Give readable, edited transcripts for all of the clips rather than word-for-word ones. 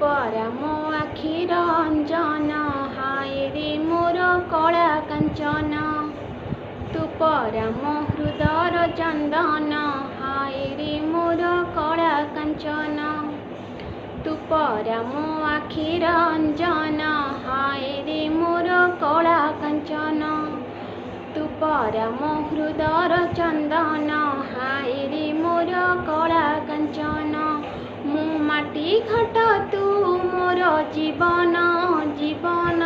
ପରା ମୋ ଆଖିର ଅଞ୍ଜନ, ହାୟ ରେ ମୋର କଳା କାଞ୍ଚନ। ତୁ ପରା ମୋ ହୃଦୟର ଚନ୍ଦନ, ହାୟ ରେ ମୋର କଳା କାଞ୍ଚନ। ତୁ ପରା ମୋ ଆଖିର ଅଞ୍ଜନ, ହାୟ ରେ ମୋର କଳା କାଞ୍ଚନ। ତୁ ପରା ମୋ ହୃଦୟର ଚନ୍ଦନ, ହାୟ ରେ ମୋର କଳା କାଞ୍ଚନ। ମୁଁ ମାଟି ଘାଟ ତୁ ମୋର ଜୀବନ, ଜୀବନ,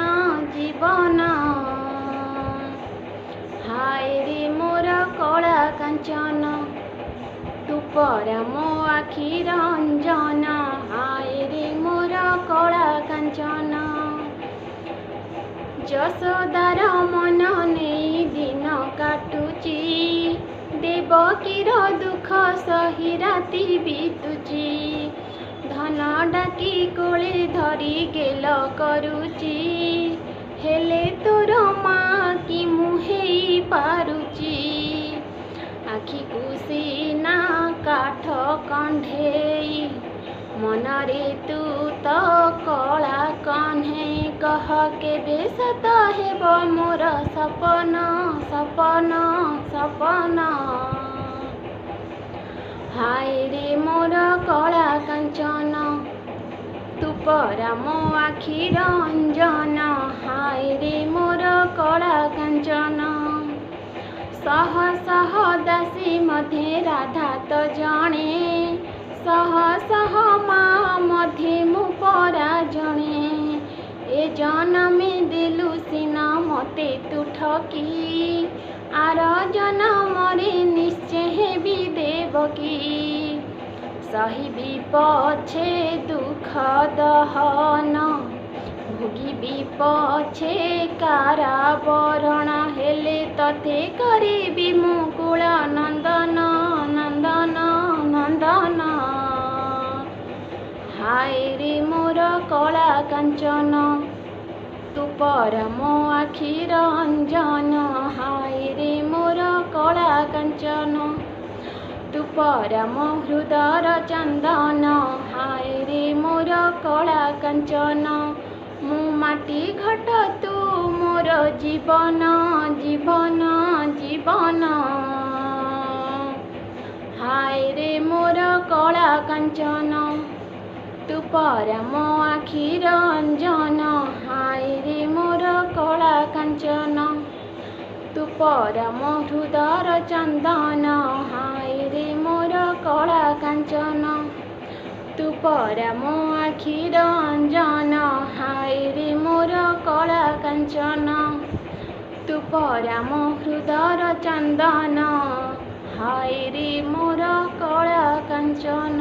ଜୀବନ। ହାୟ ରେ ମୋର କଳା କାଞ୍ଚନ। ତୁ ପରା ମୋ ଆଖିର ଅଞ୍ଜନ, ହାୟ ରେ ମୋର କଳା କାଞ୍ଚନ। ଯଶୋଦାର ମନ ନେଇ ଦିନ କାଟୁଛି, ଦେବକୀର ଦୁଃଖ ସହି ରାତି ବିତୁଛି। ଧନ ଡାକି କୋଳେ ଧରି ଗେଲ କରୁଛି, ହେଲେ ତୋର ମା କି ମୁଁ ହେଇ ପାରୁଛି। ଆଖିକୁ ସିନା କାଠ କଣ୍ଢେଇ, ମନରେ ତୁ ତ କଳା କହ୍ନେଇ। କହ କେବେ ସତ ହେବ ମୋର ସପନ, ସପନ, ସପନ। ହାୟ ରେ ମୋର କଳା କାଞ୍ଚନ। ତୁ ପରା ମୋ ଆଖିର ଅଞ୍ଜନ, ହାୟ ରେ ମୋର କଳା କାଞ୍ଚନ। ଶହ ଶହ ଦାସୀ ମଧ୍ୟେ ରାଧା ତ ଜଣେ, ଶହ ଶହ ମା ମଧ୍ୟେ ମୁଁ ପରା ଜଣେ। ଏ ଜନମେ ଦେଲୁ ସିନା ମତେ ତୁ ଠକି, ଆର ଜନମରେ ନିଶ୍ଚେ ହେବି ଦେବକୀ। ସହିବି ପଛେ ଦୁଃଖ ଦହନ, ଭୋଗିବି ପଛେ କାରାବରଣ, ହେଲେ ତତେ କରିବି ମୁକୁଳ ନନ୍ଦନ, ନନ୍ଦନ, ନନ୍ଦନ। ହାୟ ରେ ମୋର କଳା କାଞ୍ଚନ। ତୁ ପରା ମୋ ଆଖିର ଅଞ୍ଜନ, ହାୟ ରେ ମୋର କଳା କାଞ୍ଚନ। ତୁ ପରା ମୋ ହୃଦୟର ଚନ୍ଦନ, ହାୟ ରେ ମୋର କଳା କାଞ୍ଚନ। ମୁଁ ମାଟି ଘାଟ ତୁ ମୋର ଜୀବନ, ଜୀବନ, ଜୀବନ। ହାୟ ରେ ମୋର କଳା କାଞ୍ଚନ। ତୁ ପରା ମୋ ଆଖିର ଅଞ୍ଜନ, ହାୟ ରେ ମୋର କଳା କାଞ୍ଚନ। ତୁ ପରା ମୋ ହୃଦୟର ଚନ୍ଦନ, ହାୟ ରେ ମୋର କଳା କାଞ୍ଚନ। ତୁ ପରା ମୋ ଆଖିର ଅଞ୍ଜନ, ହାୟ ରେ ମୋର କଳା କାଞ୍ଚନ। ତୁ ପରା ମୋ ହୃଦୟର ଚନ୍ଦନ, ହାୟ ରେ ମୋର କଳା କାଞ୍ଚନ।